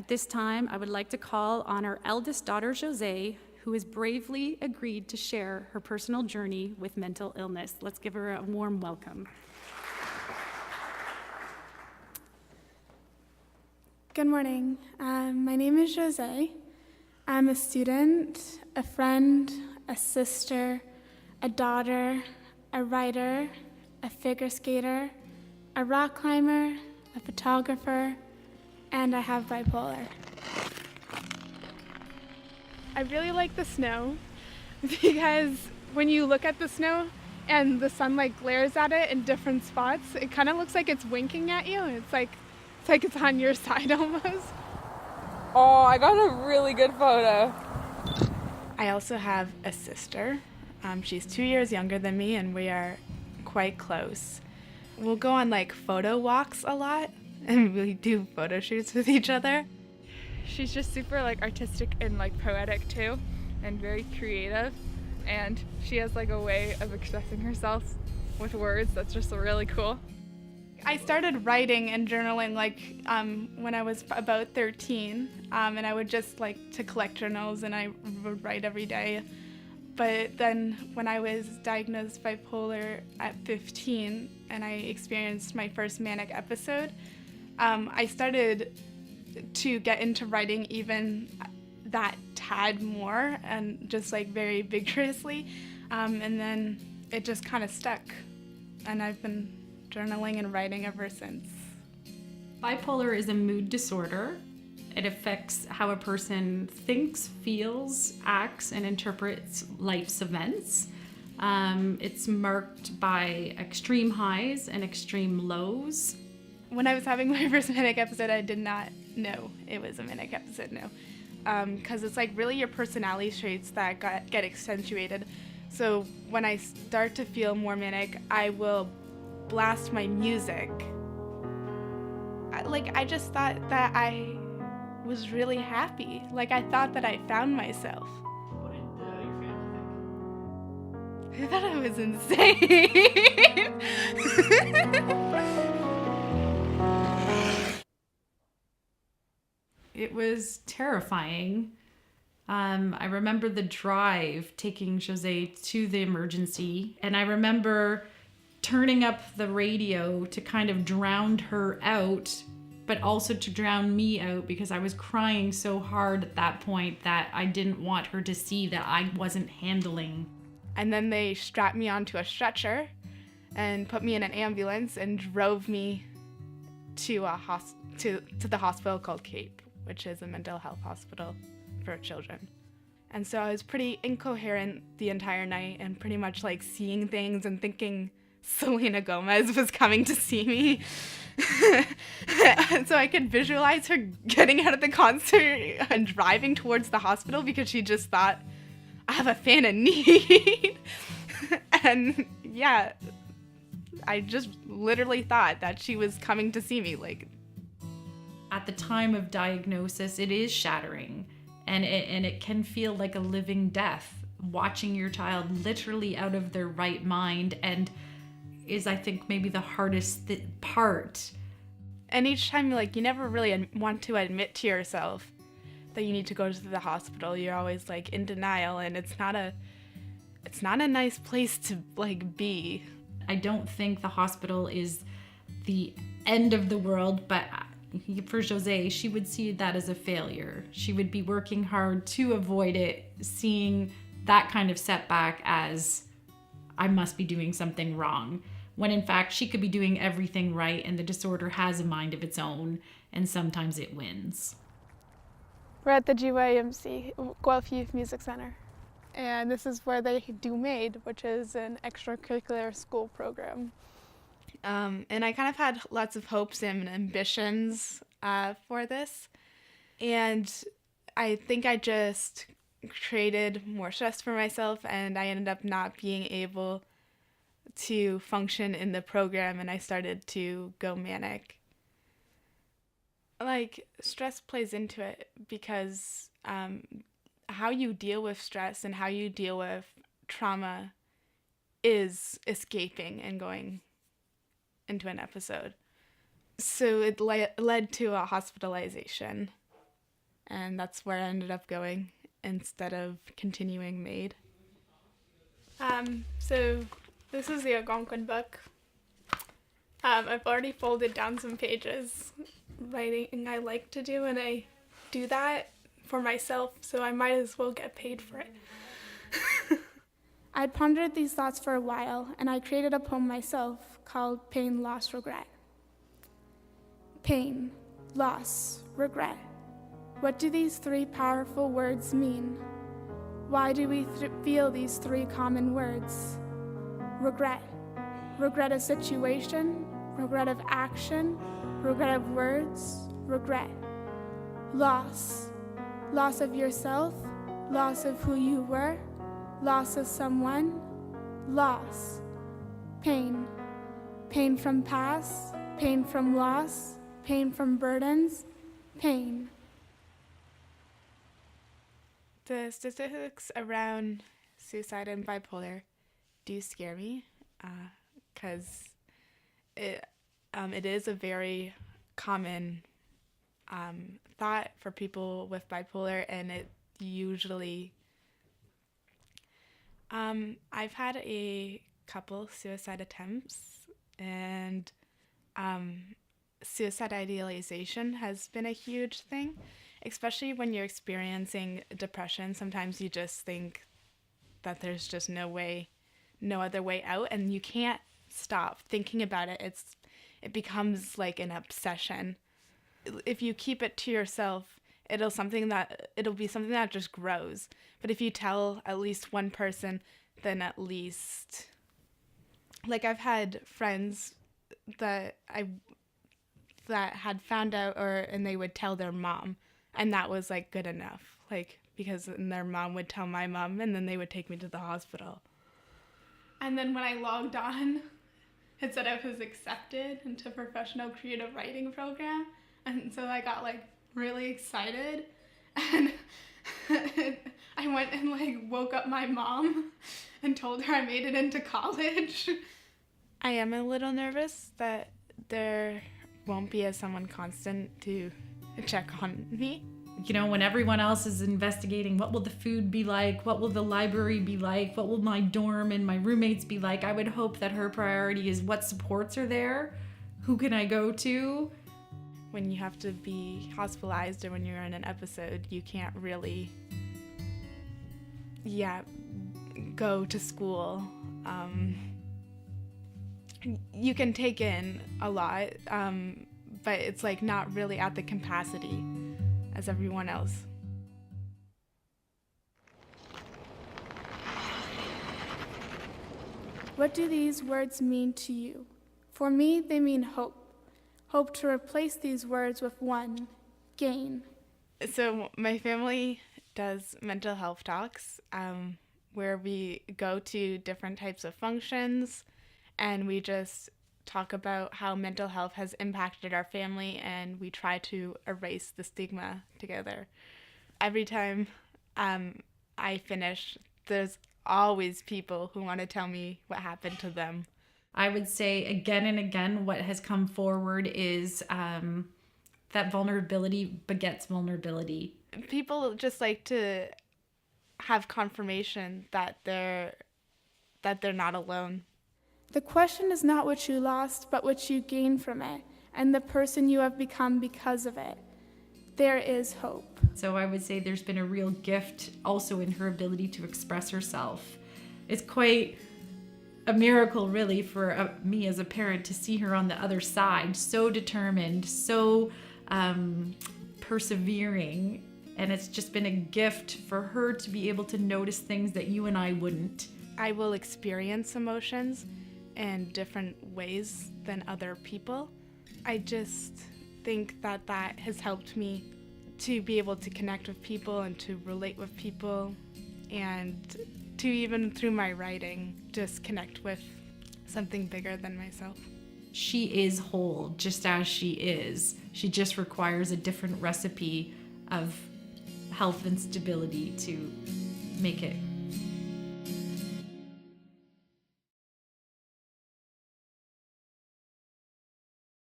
At this time, I would like to call on our eldest daughter, Jose, who has bravely agreed to share her personal journey with mental illness. Let's give her a warm welcome. Good morning. My name is Jose. I'm a student, a friend, a sister, a daughter, a writer, a figure skater, a rock climber, a photographer, and I have bipolar. I really like the snow because when you look at the snow and the sunlight glares at it in different spots, it kind of looks like it's winking at you. It's like it's on your side almost. Oh, I got a really good photo. I also have a sister. She's 2 years younger than me, and we are quite close. We'll go on photo walks a lot, and we do photo shoots with each other. She's just super artistic and poetic too, and very creative. And she has a way of expressing herself with words that's just really cool. I started writing and journaling when I was about 13, and I would just to collect journals, and I would write every day. But then when I was diagnosed bipolar at 15 and I experienced my first manic episode, I started to get into writing even that tad more and just very vigorously. And then it just kind of stuck, and I've been journaling and writing ever since. Bipolar is a mood disorder. It affects how a person thinks, feels, acts, and interprets life's events. It's marked by extreme highs and extreme lows. When I was having my first manic episode, I did not know it was a manic episode, no. Because it's really your personality traits that get accentuated. So when I start to feel more manic, I will blast my music. I just thought that I was really happy. I thought that I found myself. What did your family think? I thought I was insane. It was terrifying. I remember the drive taking Jose to the emergency, and I remember turning up the radio to kind of drown her out, but also to drown me out because I was crying so hard at that point that I didn't want her to see that I wasn't handling. And then they strapped me onto a stretcher and put me in an ambulance and drove me to the hospital called Cape, which is a mental health hospital for children. And so I was pretty incoherent the entire night and pretty much seeing things and thinking Selena Gomez was coming to see me. So I could visualize her getting out of the concert and driving towards the hospital because she just thought, I have a fan in need. And yeah, I just literally thought that she was coming to see me. At the time of diagnosis, it is shattering, and it can feel like a living death, watching your child literally out of their right mind, and is, I think, maybe the hardest part. And each time, you never really want to admit to yourself that you need to go to the hospital. You're always in denial, and it's not a nice place to be. I don't think the hospital is the end of the world, but for Jose, she would see that as a failure. She would be working hard to avoid it, seeing that kind of setback as, I must be doing something wrong, when in fact she could be doing everything right, and the disorder has a mind of its own, and sometimes it wins. We're at the GYMC, Guelph Youth Music Center, and this is where they do MAID, which is an extracurricular school program. And I kind of had lots of hopes and ambitions for this, and I think I just created more stress for myself, and I ended up not being able to function in the program, and I started to go manic. Stress plays into it because how you deal with stress and how you deal with trauma is escaping and going into an episode. So it led to a hospitalization. and that's where I ended up going instead of continuing MAID. So this is the Algonquin book. I've already folded down some pages. Writing I like to do, and I do that for myself, so I might as well get paid for it. I'd pondered these thoughts for a while, and I created a poem myself called Pain, Loss, Regret. Pain, loss, regret. What do these three powerful words mean? Why do we feel these three common words? Regret. Regret a situation, regret of action, regret of words, regret. Loss. Loss of yourself, loss of who you were, loss of someone, loss. Pain. Pain from past, pain from loss, pain from burdens, pain. The statistics around suicide and bipolar do scare me, because it is a very common thought for people with bipolar, and it usually I've had a couple suicide attempts, and suicide idealization has been a huge thing, especially when you're experiencing depression. Sometimes you just think that there's just no other way out, and you can't stop thinking about it. It becomes like an obsession. If you keep it to yourself, it'll be something that just grows. But if you tell at least one person, then at least, like, I've had friends that had found out, and they would tell their mom, and that was like good enough, like, because their mom would tell my mom, and then they would take me to the hospital. And then when I logged on, it said I was accepted into professional creative writing program, and so I got like really excited, and I went and like woke up my mom and told her I made it into college. I am a little nervous that there won't be someone constant to check on me. You know, when everyone else is investigating what will the food be like, what will the library be like, what will my dorm and my roommates be like, I would hope that her priority is what supports are there, who can I go to. When you have to be hospitalized or when you're in an episode, you can't really, go to school. You can take in a lot, but it's like not really at the capacity as everyone else. What do these words mean to you? For me, they mean hope. Hope to replace these words with one, gain. So my family does mental health talks, where we go to different types of functions, and we just talk about how mental health has impacted our family, and we try to erase the stigma together. Every time I finish, there's always people who want to tell me what happened to them. I would say again and again what has come forward is that vulnerability begets vulnerability. People just like to have confirmation that they're not alone. The question is not what you lost, but what you gained from it, and the person you have become because of it. There is hope. So I would say there's been a real gift also in her ability to express herself. It's quite a miracle, really, for me as a parent to see her on the other side, so determined, so persevering. And it's just been a gift for her to be able to notice things that you and I wouldn't. I will experience emotions in different ways than other people. I just think that has helped me to be able to connect with people and to relate with people, and to, even through my writing, just connect with something bigger than myself. She is whole just as she is. She just requires a different recipe of health and stability to make it